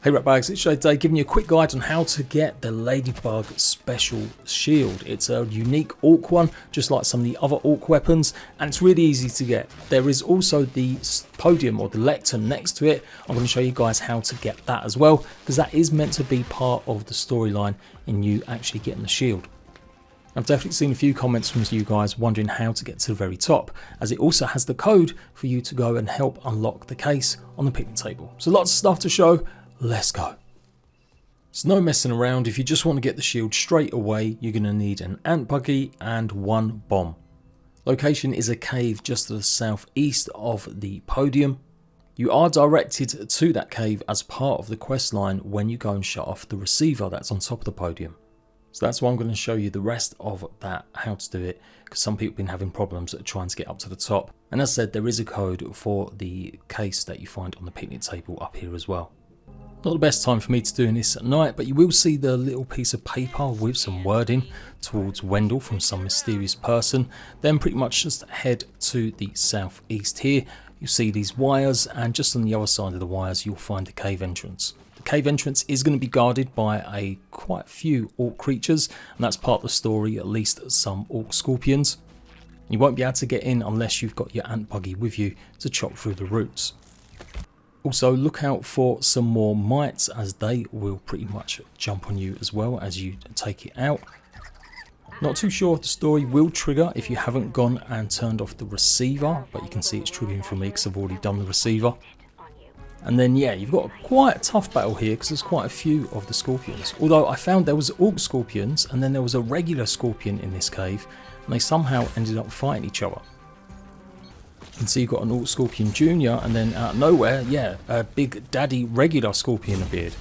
Hey Ratbags, it's Jade today giving you a quick guide on how to get the Ladybug Special Shield. It's a unique Orc one, just like some of the other Orc weapons, and it's really easy to get. There is also the Podium or the Lectern next to it. I'm going to show you guys how to get that as well, because that is meant to be part of the storyline in you actually getting the shield. I've definitely seen a few comments from you guys wondering how to get to the very top, as it also has the code for you to go and help unlock the case on the picnic table. So lots of stuff to show. Let's go. It's no messing around. If you just want to get the shield straight away, you're going to need an ant buggy and one bomb. Location is a cave just to the southeast of the podium. You are directed to that cave as part of the quest line when you go and shut off the receiver that's on top of the podium. So that's why I'm going to show you the rest of that, how to do it, because some people have been having problems trying to get up to the top. And as I said, there is a code for the case that you find on the picnic table up here as well. Not the best time for me to do this at night, but you will see the little piece of paper with some wording towards Wendell from some mysterious person. Then pretty much just head to the southeast here. You see these wires, and just on the other side of the wires you'll find the cave entrance. The cave entrance is going to be guarded by quite a few orc creatures, and that's part of the story, at least some orc scorpions. You won't be able to get in unless you've got your ant buggy with you to chop through the roots. Also, look out for some more mites, as they will pretty much jump on you as well as you take it out. Not too sure if the story will trigger if you haven't gone and turned off the receiver, but you can see it's triggering for me because I've already done the receiver. And then yeah, you've got quite a tough battle here because there's quite a few of the scorpions. Although I found there was orc scorpions and then there was a regular scorpion in this cave, and they somehow ended up fighting each other. You can see you've got an Orc Scorpion Junior, and then out of nowhere, yeah, a big daddy regular scorpion appeared.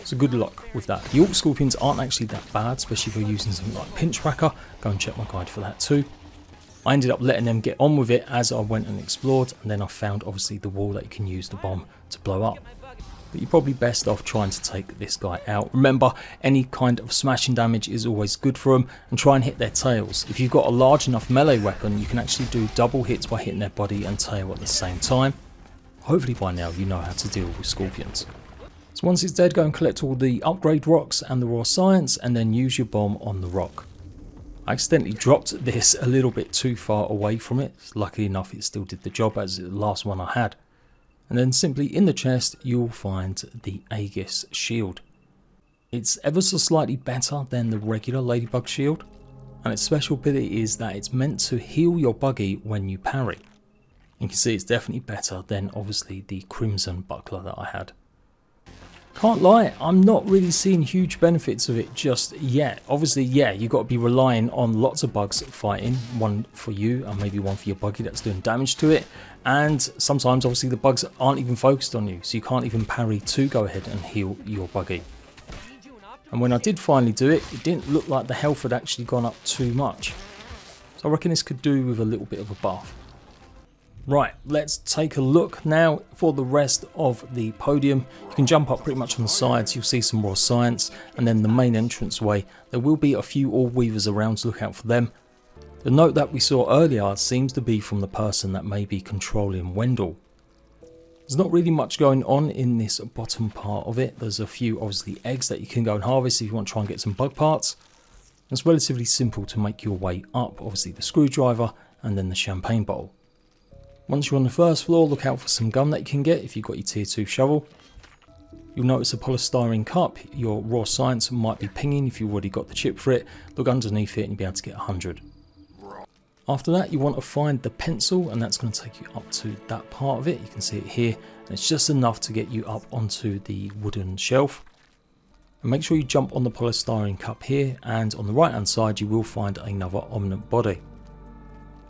So good luck with that. The Orc Scorpions aren't actually that bad, especially if you're using something like Pinchcracker. Go and check my guide for that too. I ended up letting them get on with it as I went and explored, and then I found obviously the wall that you can use the bomb to blow up. But you're probably best off trying to take this guy out. Remember, any kind of smashing damage is always good for them, and try and hit their tails. If you've got a large enough melee weapon, you can actually do double hits by hitting their body and tail at the same time. Hopefully by now you know how to deal with scorpions. So once it's dead, go and collect all the upgrade rocks and the raw science, and then use your bomb on the rock. I accidentally dropped this a little bit too far away from it. Luckily enough, it still did the job as the last one I had. And then simply in the chest you'll find the Aegis shield. It's ever so slightly better than the regular Ladybug shield, and its special ability is that it's meant to heal your buggy when you parry. You can see it's definitely better than obviously the Crimson buckler that I had. Can't lie, I'm not really seeing huge benefits of it just yet. Obviously, yeah, you've got to be relying on lots of bugs fighting, one for you and maybe one for your buggy that's doing damage to it. And sometimes obviously the bugs aren't even focused on you, so you can't even parry to go ahead and heal your buggy. And when I did finally do it, it didn't look like the health had actually gone up too much. So I reckon this could do with a little bit of a buff. Right, let's take a look now for the rest of the podium. You can jump up pretty much on the sides, you'll see some raw science, and then the main entranceway. There will be a few orb weavers around, so look out for them. The note that we saw earlier seems to be from the person that may be controlling Wendell. There's not really much going on in this bottom part of it. There's a few obviously eggs that you can go and harvest if you want to try and get some bug parts. It's relatively simple to make your way up, obviously the screwdriver and then the champagne bottle. Once you're on the first floor, look out for some gum that you can get if you've got your tier 2 shovel. You'll notice a polystyrene cup. Your raw science might be pinging if you've already got the chip for it. Look underneath it and you'll be able to get 100. After that, you want to find the pencil, and that's going to take you up to that part of it. You can see it here, and it's just enough to get you up onto the wooden shelf. And make sure you jump on the polystyrene cup here, and on the right hand side you will find another omnant body.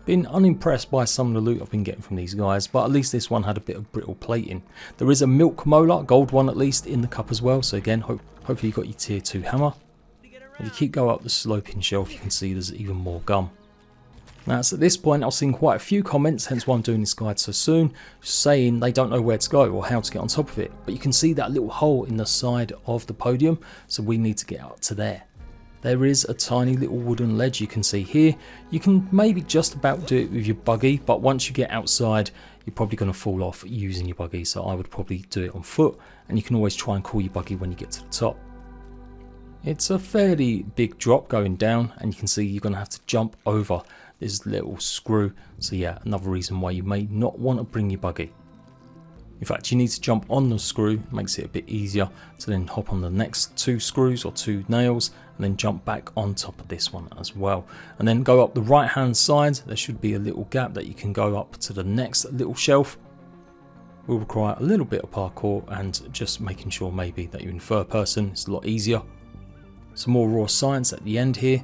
Been unimpressed by some of the loot I've been getting from these guys, but at least this one had a bit of brittle plating. There is a milk molar, gold one at least, in the cup as well, so again, hopefully you got your tier 2 hammer. If you keep going up the sloping shelf, you can see there's even more gum. Now, so at this point I've seen quite a few comments, hence why I'm doing this guide so soon, saying they don't know where to go or how to get on top of it. But you can see that little hole in the side of the podium, so we need to get up to there. There is a tiny little wooden ledge you can see here. You can maybe just about do it with your buggy, but once you get outside, you're probably going to fall off using your buggy, so I would probably do it on foot, and you can always try and call your buggy when you get to the top. It's a fairly big drop going down, and you can see you're going to have to jump over this little screw, so yeah, another reason why you may not want to bring your buggy. In fact, you need to jump on the screw, makes it a bit easier to then hop on the next 2 screws or 2 nails, and then jump back on top of this one as well. And then go up the right hand side, there should be a little gap that you can go up to the next little shelf. Will require a little bit of parkour and just making sure maybe that you're in third person, it's a lot easier. Some more raw science at the end here,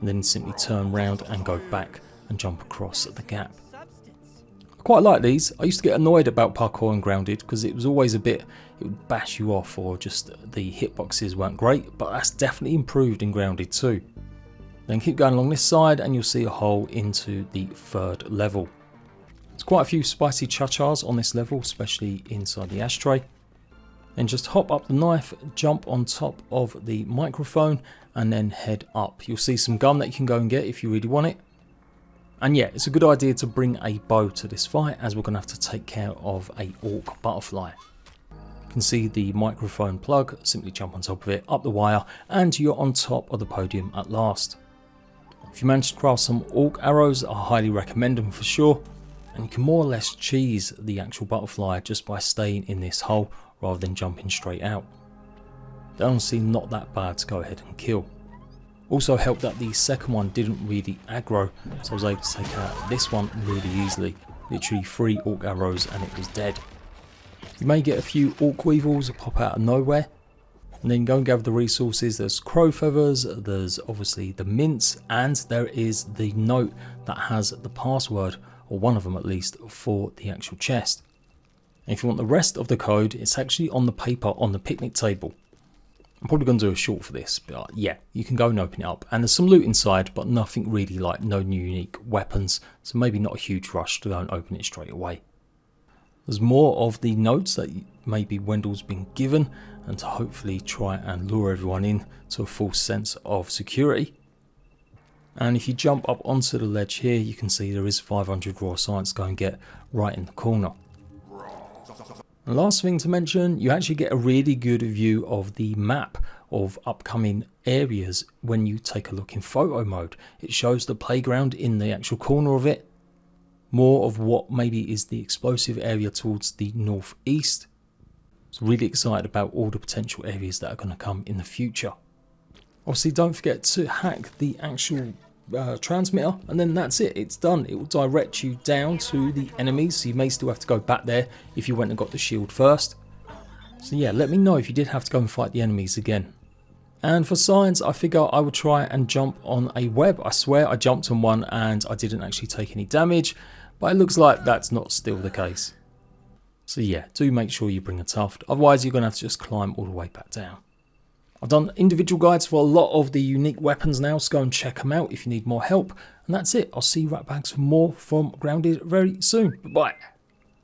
and then simply turn round and go back and jump across the gap. I quite like these. I used to get annoyed about parkour in Grounded because it was always a bit, it would bash you off, or just the hitboxes weren't great, but that's definitely improved in Grounded too. Then keep going along this side and you'll see a hole into the 3rd level. There's quite a few spicy cha-chas on this level, especially inside the ashtray. Then just hop up the knife, jump on top of the microphone, and then head up. You'll see some gum that you can go and get if you really want it. And yeah, it's a good idea to bring a bow to this fight, as we're going to have to take care of a orc butterfly. You can see the microphone plug, simply jump on top of it, up the wire, and you're on top of the podium at last. If you manage to craft some orc arrows, I highly recommend them for sure. And you can more or less cheese the actual butterfly just by staying in this hole rather than jumping straight out. They're honestly not that bad to go ahead and kill. Also helped that the second one didn't really aggro, so I was able to take out this one really easily. Literally 3 orc arrows and it was dead. You may get a few orc weevils pop out of nowhere, and then go and gather the resources. There's crow feathers, there's obviously the mints, and there is the note that has the password, or one of them at least, for the actual chest. And if you want the rest of the code, it's actually on the paper on the picnic table. I'm probably going to do a short for this, but yeah, you can go and open it up. And there's some loot inside, but nothing really, like no new unique weapons, so maybe not a huge rush to go and open it straight away. There's more of the notes that maybe Wendell's been given, and to hopefully try and lure everyone in to a false sense of security. And if you jump up onto the ledge here, you can see there is 500 raw science to go and get right in the corner. And last thing to mention, you actually get a really good view of the map of upcoming areas when you take a look in photo mode. It shows the playground in the actual corner of it. More of what maybe is the explosive area towards the northeast. So really excited about all the potential areas that are going to come in the future. Obviously don't forget to hack the actual transmitter, and then that's it, it's done. It will direct you down to the enemies, so you may still have to go back there if you went and got the shield first. So yeah, let me know if you did have to go and fight the enemies again. And for science, I figure I would try and jump on a web. I swear I jumped on one and I didn't actually take any damage, but it looks like that's not still the case. So yeah, do make sure you bring a tuft, otherwise you're going to have to just climb all the way back down. I've done individual guides for a lot of the unique weapons now, so go and check them out if you need more help. And that's it. I'll see you right back for more from Grounded very soon. Bye-bye.